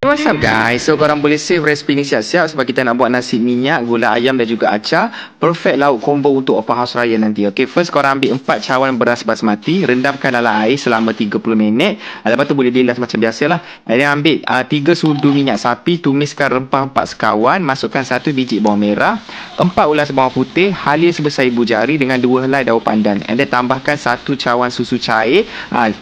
What's up guys, so korang boleh save resipi ni siap-siap sebab kita nak buat nasi minyak, gula ayam dan juga acar. Perfect lauk combo untuk open house raya nanti. Okay, first korang ambil 4 cawan beras basmati, rendamkan dalam air selama 30 minit. Lepas tu boleh bilas macam biasalah. Dan ambil 3 sudu minyak sapi, tumiskan rempah 4 sekawan, masukkan 1 biji bawang merah, 4 ulas bawang putih, halia sebesar ibu jari dengan 2 helai daun pandan. And then tambahkan 1 cawan susu cair.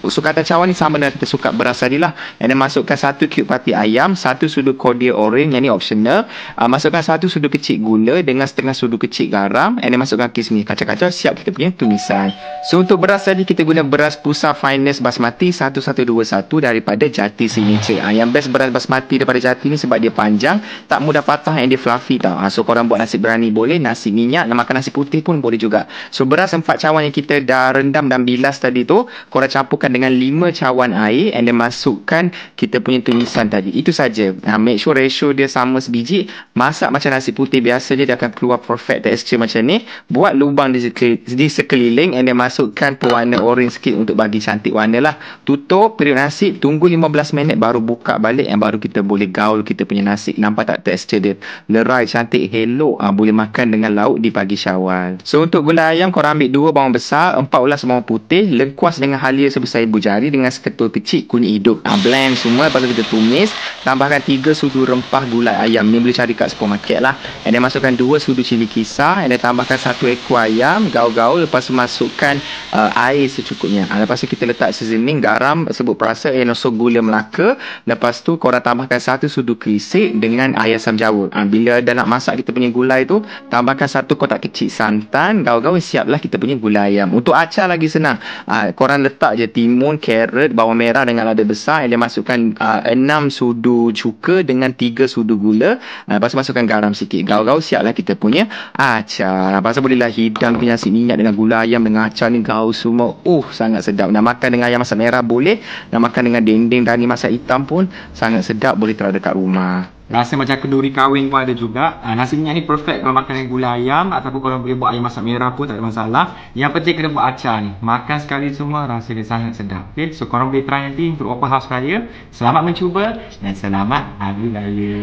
Sukatan cawan ni sama dengan kita sukat beras tadi lah. And then masukkan 1 cube pati ayam, 1 sudu kordia oren, yang ni optional. Masukkan 1 sudu kecil gula dengan setengah sudu kecil garam. And then masukkan kismis, kacau-kacau, siap kita punya tumisan. So untuk beras tadi kita guna beras Pusa Finest Basmati 1121 daripada Jati Signature. Yang best beras basmati daripada Jati ni sebab dia panjang, tak mudah patah, and dia fluffy tau. So korang buat nasi berani boleh, nasi minyak, nak makan nasi putih pun boleh juga. So beras 4 cawan yang kita dah rendam dan bilas tadi tu, korang campurkan dengan 5 cawan air, and then masukkan kita punya tumisan tadi. Itu saja. Make sure ratio dia sama sebiji. Masak macam nasi putih biasa dia akan keluar perfect texture macam ni. Buat lubang di sekeliling, and then masukkan pewarna orange sikit untuk bagi cantik warna lah. Tutup, periuk nasi, tunggu 15 minit baru buka balik, yang baru kita boleh gaul kita punya nasi. Nampak tak texture dia lerai, cantik, elok. Boleh makan dengan lauk di pagi Syawal. So untuk gula ayam, korang ambil 2 bawang besar, 4 ulas bawang putih, lengkuas dengan halia sebesar ibu jari dengan seketul kecil kunyit hidup. Blend semua, lepas tu kita tumis. Tambahkan 3 sudu rempah gulai ayam, ni boleh cari kat supermarket lah. And then masukkan 2 sudu cili kisar, and then tambahkan 1 ekor ayam, gaul-gaul. Lepas tu masukkan air secukupnya. Lepas tu kita letak seasoning, garam, sebut perasa, and also gula Melaka. Lepas tu korang tambahkan 1 sudu kerisik dengan air asam jawa. Bila dah nak masak kita punya gulai tu, tambahkan 1 kotak kecil santan, gaul-gaul, siaplah kita punya gulai ayam. Untuk acar lagi senang. Korang letak je timun, carrot, bawang merah dengan lada besar, and then masukkan 6 sudu cuka dengan 3 sudu gula. Lepas tu masukkan garam sikit, gaul-gaul, siaplah kita punya acar. Lepas tu bolehlah hidang punya nasi minyak dengan gula ayam dengan acar ni, gaul semua. Sangat sedap. Nak makan dengan ayam masak merah boleh, nak makan dengan dendeng dani masak hitam pun sangat sedap, boleh terada dekat rumah. Rasa macam kenduri kahwin pun ada juga. Nasi minyak ni perfect kalau makan dengan gula ayam, ataupun kalau boleh buat ayam masak merah pun tak ada masalah. Yang penting kena buat acar ni. Makan sekali semua rasa dia sangat sedap. Okay? So korang boleh try nanti untuk open house raya. Selamat mencuba dan selamat hari raya.